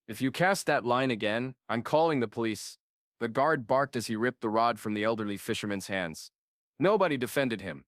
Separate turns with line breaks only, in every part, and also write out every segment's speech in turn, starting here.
If you cast that line again, I'm calling the police. The guard barked as he ripped the rod from the elderly fisherman's hands. Nobody defended him.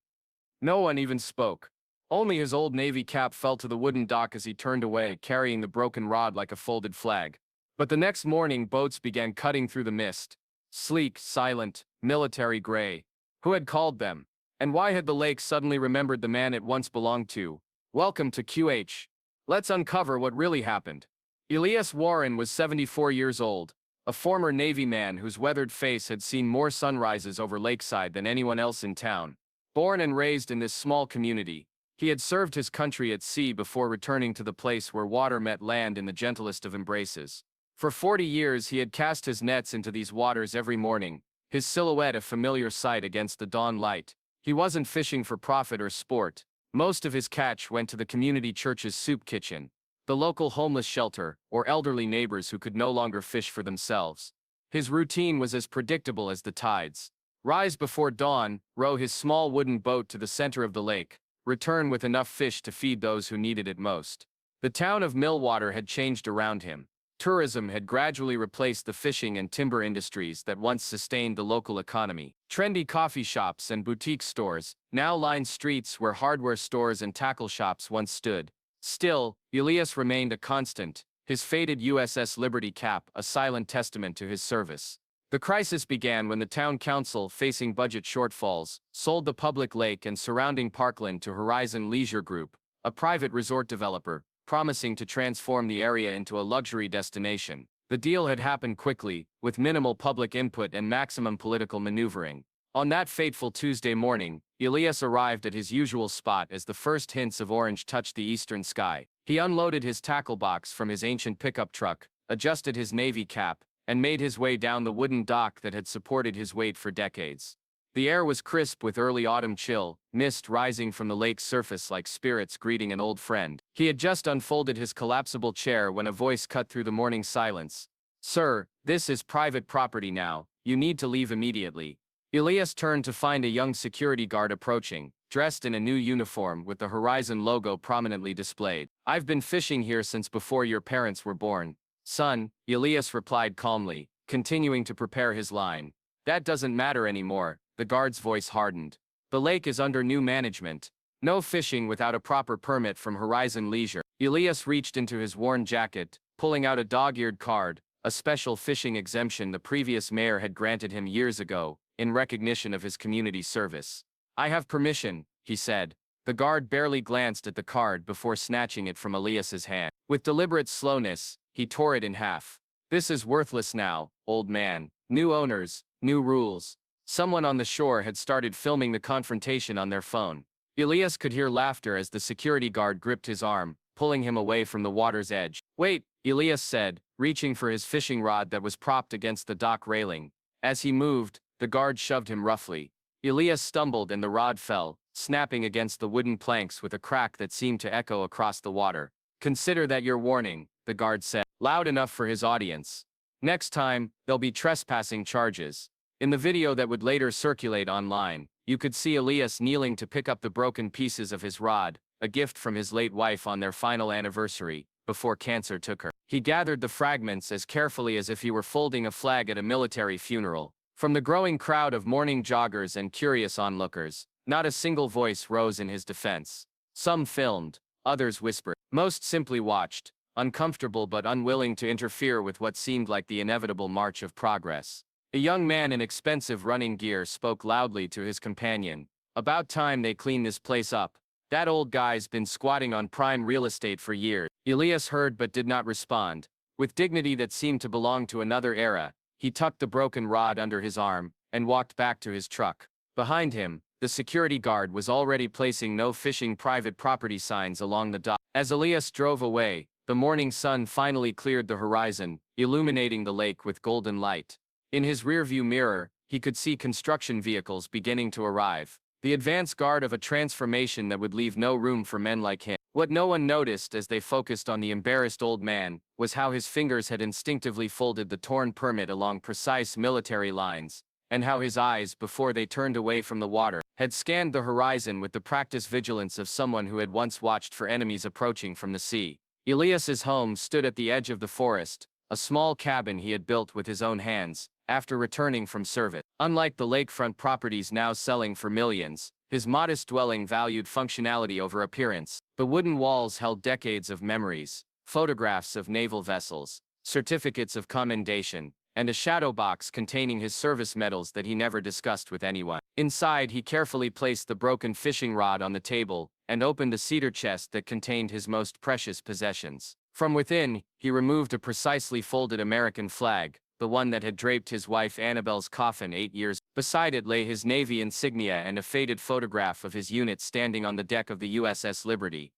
No one even spoke. Only his old navy cap fell to the wooden dock as he turned away, carrying the broken rod like a folded flag. But the next morning, boats began cutting through the mist. Sleek, silent, military gray. Who had called them? And why had the lake suddenly remembered the man it once belonged to? Welcome to QH. Let's uncover what really happened. Elias Warren was 74 years old, a former Navy man whose weathered face had seen more sunrises over Lakeside than anyone else in town. Born and raised in this small community, he had served his country at sea before returning to the place where water met land in the gentlest of embraces. For 40 years he had cast his nets into these waters every morning, his silhouette a familiar sight against the dawn light. He wasn't fishing for profit or sport. Most of his catch went to the community church's soup kitchen, the local homeless shelter, or elderly neighbors who could no longer fish for themselves. His routine was as predictable as the tides. Rise before dawn, row his small wooden boat to the center of the lake, return with enough fish to feed those who needed it most. The town of Millwater had changed around him. Tourism had gradually replaced the fishing and timber industries that once sustained the local economy. Trendy coffee shops and boutique stores now lined streets where hardware stores and tackle shops once stood. Still, Elias remained a constant, his faded USS Liberty cap a silent testament to his service. The crisis began when the town council, facing budget shortfalls, sold the public lake and surrounding parkland to Horizon Leisure Group, a private resort developer, promising to transform the area into a luxury destination. The deal had happened quickly, with minimal public input and maximum political maneuvering. On that fateful Tuesday morning, Elias arrived at his usual spot as the first hints of orange touched the eastern sky. He unloaded his tackle box from his ancient pickup truck, adjusted his navy cap, and made his way down the wooden dock that had supported his weight for decades. The air was crisp with early autumn chill, mist rising from the lake's surface like spirits greeting an old friend. He had just unfolded his collapsible chair when a voice cut through the morning silence. "Sir, this is private property now. You need to leave immediately." Elias turned to find a young security guard approaching, dressed in a new uniform with the Horizon logo prominently displayed. "I've been fishing here since before your parents were born, son," Elias replied calmly, continuing to prepare his line. "That doesn't matter anymore." The guard's voice hardened. "The lake is under new management. No fishing without a proper permit from Horizon Leisure." Elias reached into his worn jacket, pulling out a dog-eared card, a special fishing exemption the previous mayor had granted him years ago, in recognition of his community service. "I have permission," he said. The guard barely glanced at the card before snatching it from Elias's hand. With deliberate slowness, he tore it in half. "This is worthless now, old man. New owners, new rules." Someone on the shore had started filming the confrontation on their phone. Elias could hear laughter as the security guard gripped his arm, pulling him away from the water's edge. "Wait," Elias said, reaching for his fishing rod that was propped against the dock railing. As he moved, the guard shoved him roughly. Elias stumbled and the rod fell, snapping against the wooden planks with a crack that seemed to echo across the water. "Consider that your warning," the guard said, loud enough for his audience. "Next time, there'll be trespassing charges." In the video that would later circulate online, you could see Elias kneeling to pick up the broken pieces of his rod, a gift from his late wife on their final anniversary, before cancer took her. He gathered the fragments as carefully as if he were folding a flag at a military funeral. From the growing crowd of morning joggers and curious onlookers, not a single voice rose in his defense. Some filmed, others whispered. Most simply watched, uncomfortable but unwilling to interfere with what seemed like the inevitable march of progress. A young man in expensive running gear spoke loudly to his companion. "About time they clean this place up. That old guy's been squatting on prime real estate for years." Elias heard but did not respond. With dignity that seemed to belong to another era, he tucked the broken rod under his arm and walked back to his truck. Behind him, the security guard was already placing "No fishing private property" signs along the dock. As Elias drove away, the morning sun finally cleared the horizon, illuminating the lake with golden light. In his rearview mirror, he could see construction vehicles beginning to arrive, the advance guard of a transformation that would leave no room for men like him. What no one noticed as they focused on the embarrassed old man was how his fingers had instinctively folded the torn permit along precise military lines, and how his eyes, before they turned away from the water, had scanned the horizon with the practiced vigilance of someone who had once watched for enemies approaching from the sea. Elias's home stood at the edge of the forest, a small cabin he had built with his own hands, after returning from service. Unlike the lakefront properties now selling for millions, his modest dwelling valued functionality over appearance. The wooden walls held decades of memories, photographs of naval vessels, certificates of commendation, and a shadow box containing his service medals that he never discussed with anyone. Inside, he carefully placed the broken fishing rod on the table and opened the cedar chest that contained his most precious possessions. From within, he removed a precisely folded American flag, the one that had draped his wife Annabelle's coffin 8 years. Beside it lay his Navy insignia and a faded photograph of his unit standing on the deck of the USS Liberty.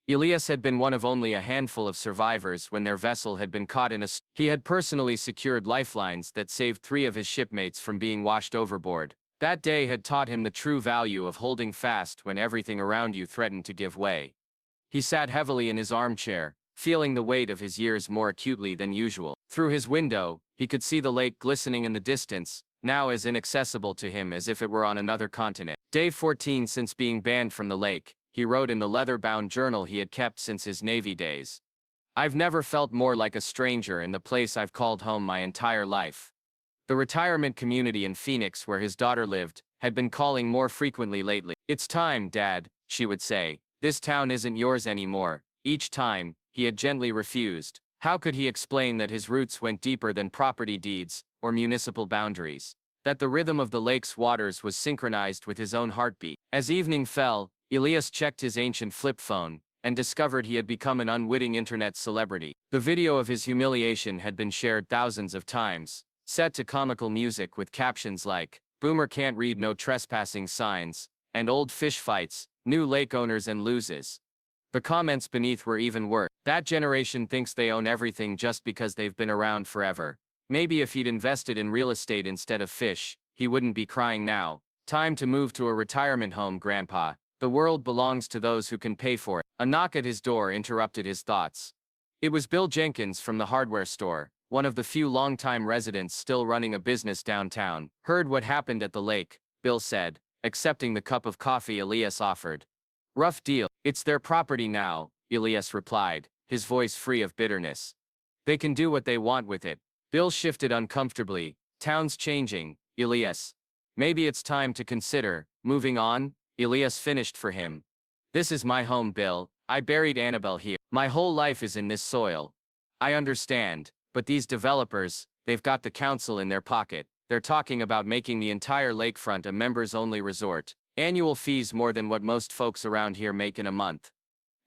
Elias had been one of only a handful of survivors when their vessel had been caught in a storm. He had personally secured lifelines that saved 3 of his shipmates from being washed overboard. That day had taught him the true value of holding fast when everything around you threatened to give way. He sat heavily in his armchair, feeling the weight of his years more acutely than usual. Through his window, he could see the lake glistening in the distance, now as inaccessible to him as if it were on another continent. Day 14 since being banned from the lake, he wrote in the leather-bound journal he had kept since his Navy days. I've never felt more like a stranger in the place I've called home my entire life. The retirement community in Phoenix where his daughter lived had been calling more frequently lately. It's time, Dad, she would say. This town isn't yours anymore. Each time, he had gently refused. How could he explain that his roots went deeper than property deeds or municipal boundaries? That the rhythm of the lake's waters was synchronized with his own heartbeat. As evening fell, Elias checked his ancient flip phone and discovered he had become an unwitting internet celebrity. The video of his humiliation had been shared thousands of times, set to comical music with captions like, "Boomer can't read no trespassing signs," and "Old fish fights, new lake owners and loses." The comments beneath were even worse. That generation thinks they own everything just because they've been around forever. Maybe if he'd invested in real estate instead of fish, he wouldn't be crying now. Time to move to a retirement home, Grandpa. The world belongs to those who can pay for it. A knock at his door interrupted his thoughts. It was Bill Jenkins from the hardware store, one of the few longtime residents still running a business downtown. Heard what happened at the lake, Bill said, accepting the cup of coffee Elias offered. Rough deal. It's their property now, Elias replied, his voice free of bitterness. They can do what they want with it. Bill shifted uncomfortably. Town's changing, Elias. Maybe it's time to consider moving on. Elias finished for him. This is my home, Bill. I buried Annabelle here. My whole life is in this soil. I understand, but these developers, they've got the council in their pocket. They're talking about making the entire lakefront a members-only resort. Annual fees more than what most folks around here make in a month.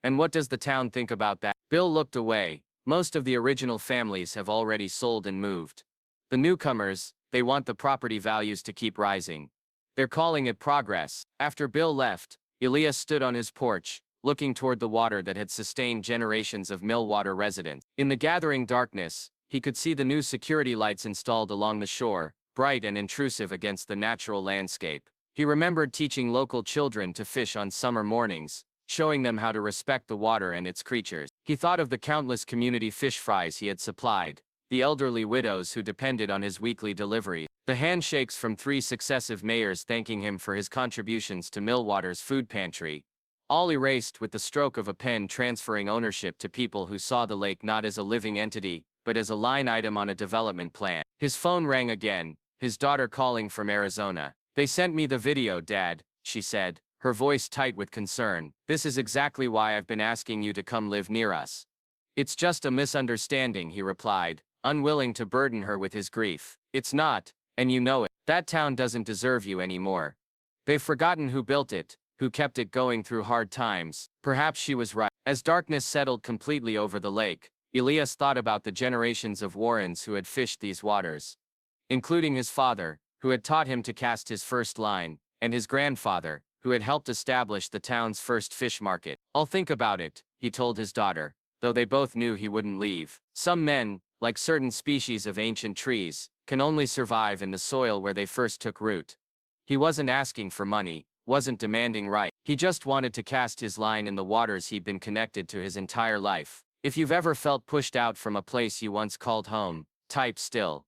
And what does the town think about that? Bill looked away. Most of the original families have already sold and moved. The newcomers, they want the property values to keep rising. They're calling it progress. After Bill left, Elias stood on his porch, looking toward the water that had sustained generations of Millwater residents. In the gathering darkness, he could see the new security lights installed along the shore, bright and intrusive against the natural landscape. He remembered teaching local children to fish on summer mornings, showing them how to respect the water and its creatures. He thought of the countless community fish fries he had supplied, the elderly widows who depended on his weekly delivery, the handshakes from 3 successive mayors thanking him for his contributions to Millwater's food pantry, all erased with the stroke of a pen transferring ownership to people who saw the lake not as a living entity, but as a line item on a development plan. His phone rang again, his daughter calling from Arizona. They sent me the video, Dad, she said, her voice tight with concern. This is exactly why I've been asking you to come live near us. It's just a misunderstanding, he replied, unwilling to burden her with his grief. It's not, and you know it. That town doesn't deserve you anymore. They've forgotten who built it, who kept it going through hard times. Perhaps she was right. As darkness settled completely over the lake, Elias thought about the generations of Warrens who had fished these waters, including his father, who had taught him to cast his first line, and his grandfather, who had helped establish the town's first fish market. I'll think about it, he told his daughter, though they both knew he wouldn't leave. Some men, like certain species of ancient trees, can only survive in the soil where they first took root. He wasn't asking for money, wasn't demanding right. He just wanted to cast his line in the waters he'd been connected to his entire life. If you've ever felt pushed out from a place you once called home, type still.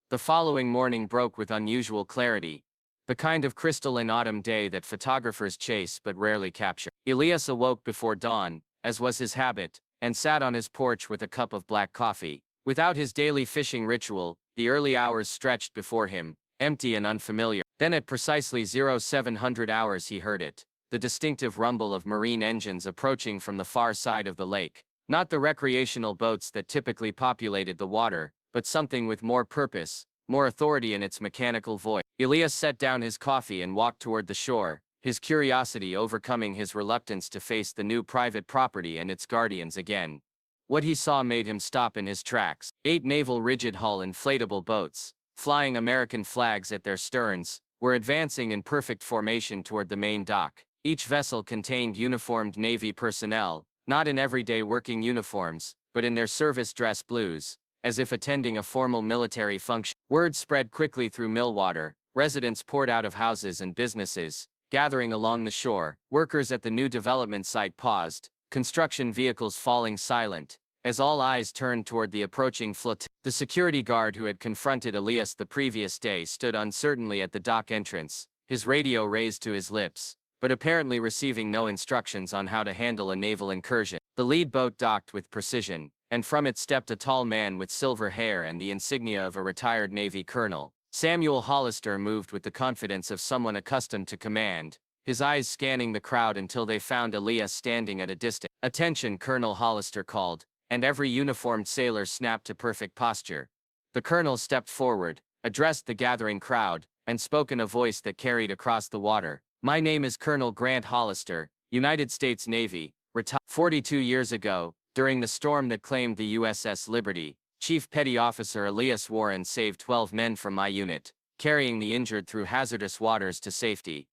The following morning broke with unusual clarity, the kind of crystalline autumn day that photographers chase but rarely capture. Elias awoke before dawn, as was his habit, and sat on his porch with a cup of black coffee, Without his daily fishing ritual, the early hours stretched before him, empty and unfamiliar. Then at precisely 0700 hours he heard it, the distinctive rumble of marine engines approaching from the far side of the lake. Not the recreational boats that typically populated the water, but something with more purpose, more authority in its mechanical voice. Elias set down his coffee and walked toward the shore, his curiosity overcoming his reluctance to face the new private property and its guardians again. What he saw made him stop in his tracks. 8 naval rigid-hull inflatable boats, flying American flags at their sterns, were advancing in perfect formation toward the main dock. Each vessel contained uniformed Navy personnel, not in everyday working uniforms, but in their service dress blues, as if attending a formal military function. Word spread quickly through Millwater. Residents poured out of houses and businesses, gathering along the shore. Workers at the new development site paused, construction vehicles falling silent, as all eyes turned toward the approaching flotilla. The security guard who had confronted Elias the previous day stood uncertainly at the dock entrance, his radio raised to his lips, but apparently receiving no instructions on how to handle a naval incursion. The lead boat docked with precision, and from it stepped a tall man with silver hair and the insignia of a retired Navy colonel. Samuel Hollister moved with the confidence of someone accustomed to command, his eyes scanning the crowd until they found Elias standing at a distance. "Attention," Colonel Hollister called, and every uniformed sailor snapped to perfect posture. The colonel stepped forward, addressed the gathering crowd, and spoke in a voice that carried across the water. "My name is Colonel Grant Hollister, United States Navy, retired 42 years ago, during the storm that claimed the USS Liberty. Chief Petty Officer Elias Warren saved 12 men from my unit, carrying the injured through hazardous waters to safety."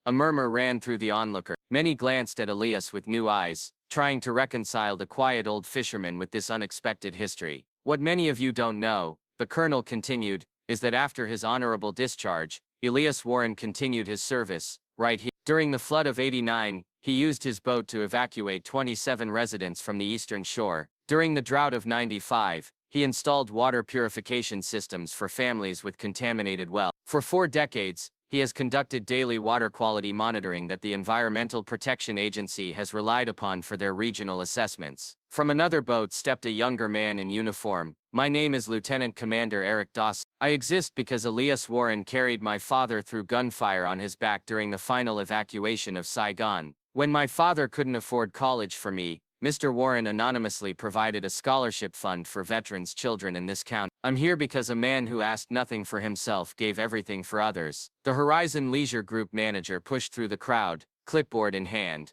A murmur ran through the onlooker. Many glanced at Elias with new eyes, trying to reconcile the quiet old fisherman with this unexpected history. "What many of you don't know," the colonel continued, "is that after his honorable discharge, Elias Warren continued his service, right here. During the flood of '89, he used his boat to evacuate 27 residents from the eastern shore. During the drought of '95, he installed water purification systems for families with contaminated wells. For 4 decades, he has conducted daily water quality monitoring that the Environmental Protection Agency has relied upon for their regional assessments." From another boat stepped a younger man in uniform. "My name is Lieutenant Commander Eric Dawson. I exist because Elias Warren carried my father through gunfire on his back during the final evacuation of Saigon. When my father couldn't afford college for me, Mr. Warren anonymously provided a scholarship fund for veterans' children in this county. I'm here because a man who asked nothing for himself gave everything for others." The Horizon Leisure Group manager pushed through the crowd, clipboard in hand.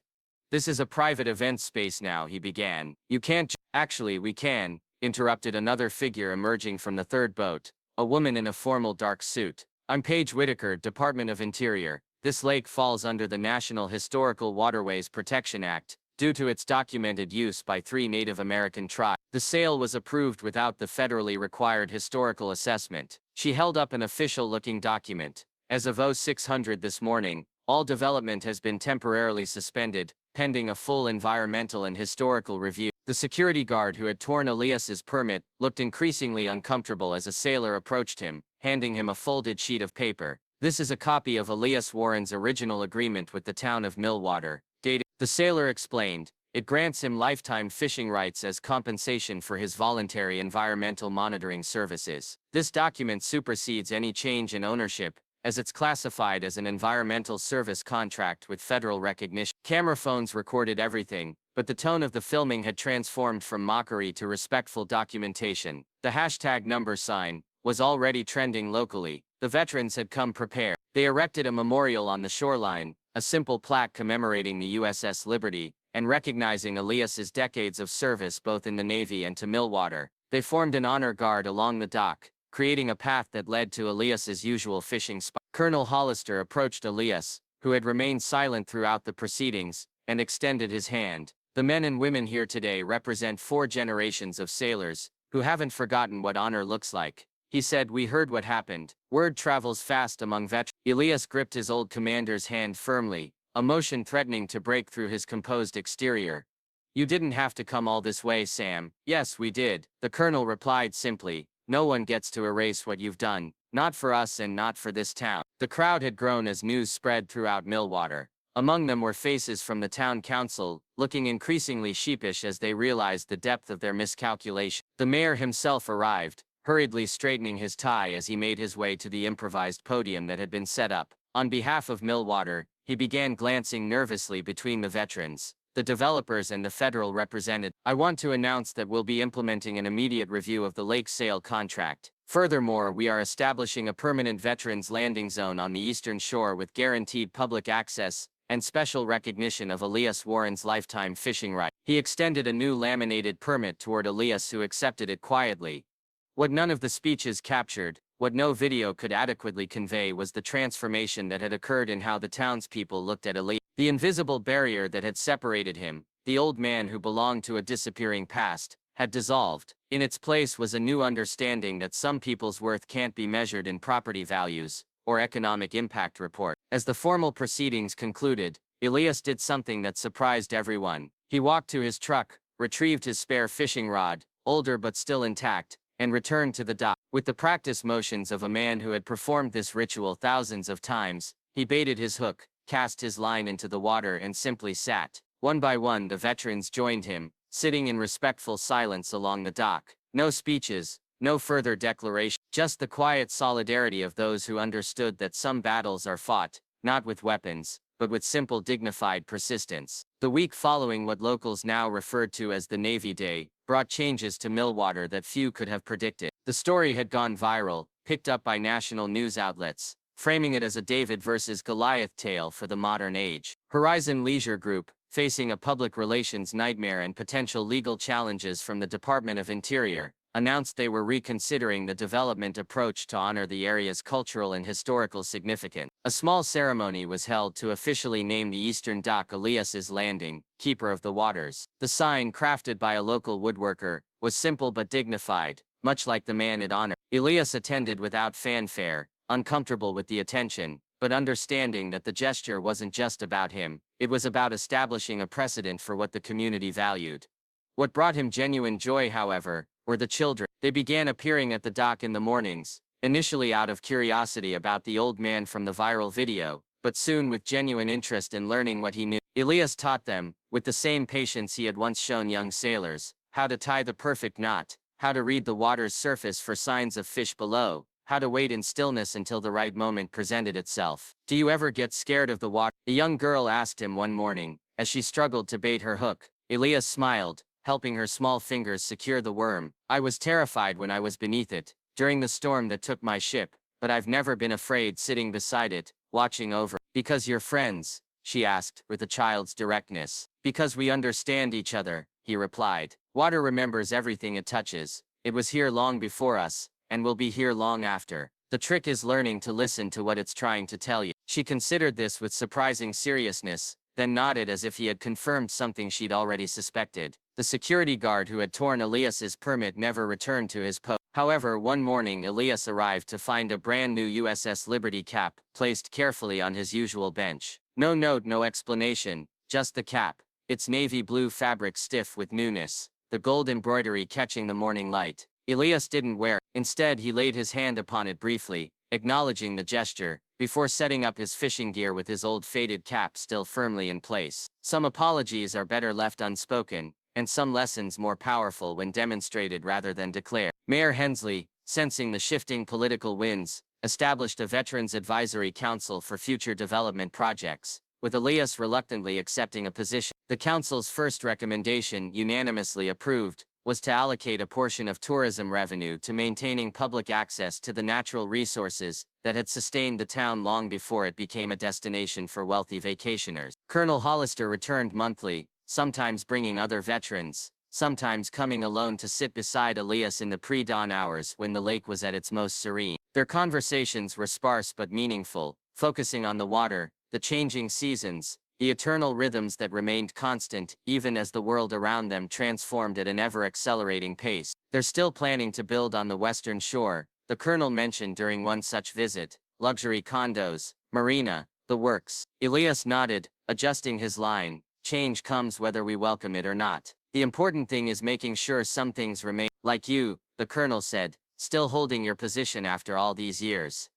"This is a private event space now," he began. "You can't Actually, we can," interrupted another figure emerging from the third boat, a woman in a formal dark suit. "I'm Paige Whitaker, Department of Interior. This lake falls under the National Historical Waterways Protection Act, due to its documented use by 3 Native American tribes. The sale was approved without the federally required historical assessment." She held up an official-looking document. "As of 0600 this morning, all development has been temporarily suspended, pending a full environmental and historical review." The security guard who had torn Elias's permit looked increasingly uncomfortable as a sailor approached him, handing him a folded sheet of paper. "This is a copy of Elias Warren's original agreement with the town of Millwater, dated." The sailor explained, "It grants him lifetime fishing rights as compensation for his voluntary environmental monitoring services. This document supersedes any change in ownership, as it's classified as an environmental service contract with federal recognition." Camera phones recorded everything, but the tone of the filming had transformed from mockery to respectful documentation. The hashtag number sign was already trending locally. The veterans had come prepared. They erected a memorial on the shoreline, a simple plaque commemorating the USS Liberty, and recognizing Elias's decades of service both in the Navy and to Millwater. They formed an honor guard along the dock, creating a path that led to Elias's usual fishing spot. Colonel Hollister approached Elias, who had remained silent throughout the proceedings, and extended his hand. "The men and women here today represent 4 generations of sailors, who haven't forgotten what honor looks like." He said, "We heard what happened. Word travels fast among veterans." Elias gripped his old commander's hand firmly, a motion threatening to break through his composed exterior. "You didn't have to come all this way, Sam." "Yes, we did," the colonel replied simply. "No one gets to erase what you've done, not for us and not for this town." The crowd had grown as news spread throughout Millwater.
Among them were faces from the town council, looking increasingly sheepish as they realized the depth of their miscalculation. The mayor himself arrived, hurriedly straightening his tie as he made his way to the improvised podium that had been set up. On behalf of Millwater, he began glancing nervously between the veterans, the developers and the federal representative. I want to announce that we'll be implementing an immediate review of the lake sale contract. Furthermore, we are establishing a permanent veterans landing zone on the eastern shore with guaranteed public access and special recognition of Elias Warren's lifetime fishing right. He extended a new laminated permit toward Elias, who accepted it quietly. What none of the speeches captured, what no video could adequately convey, was the transformation that had occurred in how the townspeople looked at Elias. The invisible barrier that had separated him, the old man who belonged to a disappearing past, had dissolved. In its place was a new understanding that some people's worth can't be measured in property values or economic impact report. As the formal proceedings concluded, Elias did something that surprised everyone. He walked to his truck, retrieved his spare fishing rod, older but still intact, and returned to the dock. With the practice motions of a man who had performed this ritual thousands of times, he baited his hook, cast his line into the water, and simply sat. One by one, the veterans joined him, sitting in respectful silence along the dock. No speeches, no further declaration, just the quiet solidarity of those who understood that some battles are fought, not with weapons, but with simple dignified persistence. The week following what locals now referred to as the Navy Day brought changes to Millwater that few could have predicted. The story had gone viral, picked up by national news outlets, framing it as a David versus Goliath tale for the modern age. Horizon Leisure Group, facing a public relations nightmare and potential legal challenges from the Department of Interior, announced they were reconsidering the development approach to honor the area's cultural and historical significance. A small ceremony was held to officially name the eastern dock Elias's Landing, Keeper of the Waters. The sign, crafted by a local woodworker, was simple but dignified, much like the man it honored. Elias attended without fanfare, uncomfortable with the attention, but understanding that the gesture wasn't just about him, it was about establishing a precedent for what the community valued. What brought him genuine joy, however, were the children. They began appearing at the dock in the mornings, initially out of curiosity about the old man from the viral video, but soon with genuine interest in learning what he knew. Elias taught them, with the same patience he had once shown young sailors, how to tie the perfect knot, how to read the water's surface for signs of fish below, how to wait in stillness until the right moment presented itself. "Do you ever get scared of the water?" a young girl asked him one morning, as she struggled to bait her hook. Elias smiled, helping her small fingers secure the worm. "I was terrified when I was beneath it, during the storm that took my ship, but I've never been afraid sitting beside it, watching over." "Because you're friends?" she asked, with a child's directness. "Because we understand each other," he replied. "Water remembers everything it touches. It was here long before us, and will be here long after. The trick is learning to listen to what it's trying to tell you." She considered this with surprising seriousness, then nodded as if he had confirmed something she'd already suspected. The security guard who had torn Elias's permit never returned to his post. However, one morning Elias arrived to find a brand new USS Liberty cap placed carefully on his usual bench. No note, no explanation, just the cap, its navy blue fabric stiff with newness, the gold embroidery catching the morning light. Elias didn't wear it. Instead, he laid his hand upon it briefly, acknowledging the gesture, before setting up his fishing gear with his old faded cap still firmly in place. Some apologies are better left unspoken, and some lessons more powerful when demonstrated rather than declared. Mayor Hensley, sensing the shifting political winds, established a Veterans Advisory Council for future development projects, with Elias reluctantly accepting a position. The council's first recommendation, unanimously approved, was to allocate a portion of tourism revenue to maintaining public access to the natural resources that had sustained the town long before it became a destination for wealthy vacationers. Colonel Hollister returned monthly, sometimes bringing other veterans, sometimes coming alone to sit beside Elias in the pre-dawn hours when the lake was at its most serene. Their conversations were sparse but meaningful, focusing on the water, the changing seasons, the eternal rhythms that remained constant even as the world around them transformed at an ever-accelerating pace. "They're still planning to build on the western shore," the colonel mentioned during one such visit. "Luxury condos, marina, the works." Elias nodded, adjusting his line. "Change comes whether we welcome it or not. The important thing is making sure some things remain." "Like you," the colonel said, "still holding your position after all these years."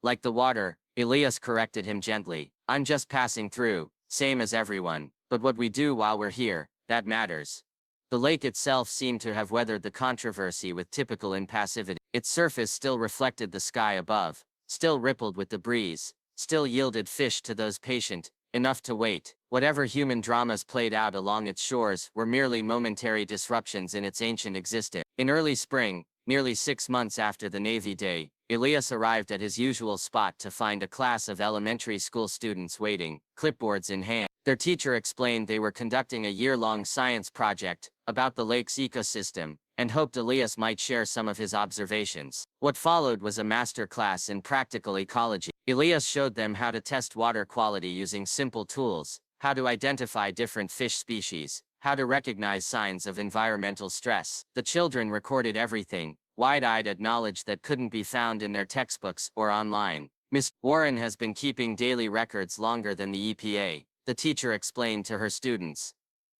"Like the water," Elias corrected him gently. "I'm just passing through, same as everyone, but what we do while we're here, that matters. The lake itself seemed to have weathered the controversy with typical impassivity. Its surface still reflected the sky above, still rippled with the breeze, still yielded fish to those patient enough to wait. Whatever human dramas played out along its shores were merely momentary disruptions in its ancient existence. In early spring, nearly 6 months after the Navy Day, Elias arrived at his usual spot to find a class of elementary school students waiting, clipboards in hand. Their teacher explained they were conducting a year-long science project about the lake's ecosystem, and hoped Elias might share some of his observations. What followed was a master class in practical ecology. Elias showed them how to test water quality using simple tools, how to identify different fish species, how to recognize signs of environmental stress. The children recorded everything, wide-eyed at knowledge that couldn't be found in their textbooks or online. Miss Warren has been keeping daily records longer than the EPA, the teacher explained to her students.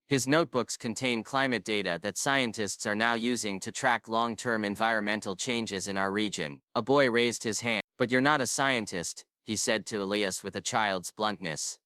His notebooks contain climate data that scientists are now using to track long-term environmental changes in our region. A boy raised his hand. "But you're not a scientist," he said to Elias with a child's bluntness.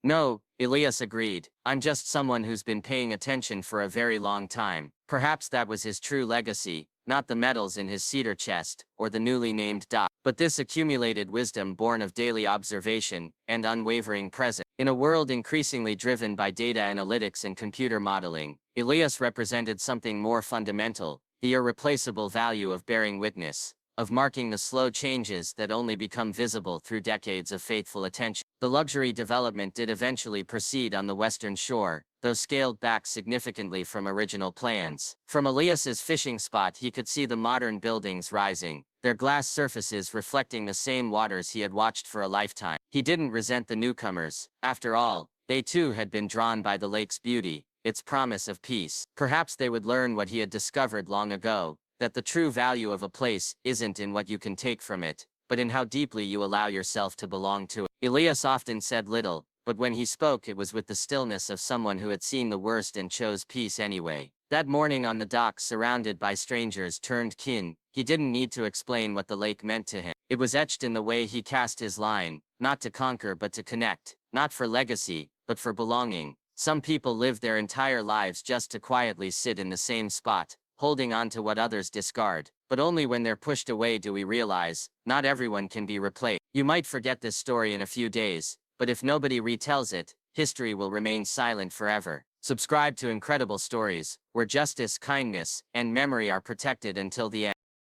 "No," Elias agreed, "I'm just someone who's been paying attention for a very long time." Perhaps that was his true legacy, not the medals in his cedar chest, or the newly named dock, but this accumulated wisdom born of daily observation and unwavering presence. In a world increasingly driven by data analytics and computer modeling, Elias represented something more fundamental, the irreplaceable value of bearing witness, of marking the slow changes that only become visible through decades of faithful attention. The luxury development did eventually proceed on the western shore, though scaled back significantly from original plans. From Elias's fishing spot he could see the modern buildings rising, their glass surfaces reflecting the same waters he had watched for a lifetime. He didn't resent the newcomers. After all, they too had been drawn by the lake's beauty, its promise of peace. Perhaps they would learn what he had discovered long ago, that the true value of a place isn't in what you can take from it, but in how deeply you allow yourself to belong to it. Elias often said little, but when he spoke it was with the stillness of someone who had seen the worst and chose peace anyway. That morning on the dock, surrounded by strangers turned kin, he didn't need to explain what the lake meant to him. It was etched in the way he cast his line, not to conquer but to connect, not for legacy, but for belonging. Some people live their entire lives just to quietly sit in the same spot, holding on to what others discard, but only when they're pushed away do we realize, not everyone can be replaced. You might forget this story in a few days, but if nobody retells it, history will remain silent forever. Subscribe to Incredible Stories, where justice, kindness, and memory are protected until the end.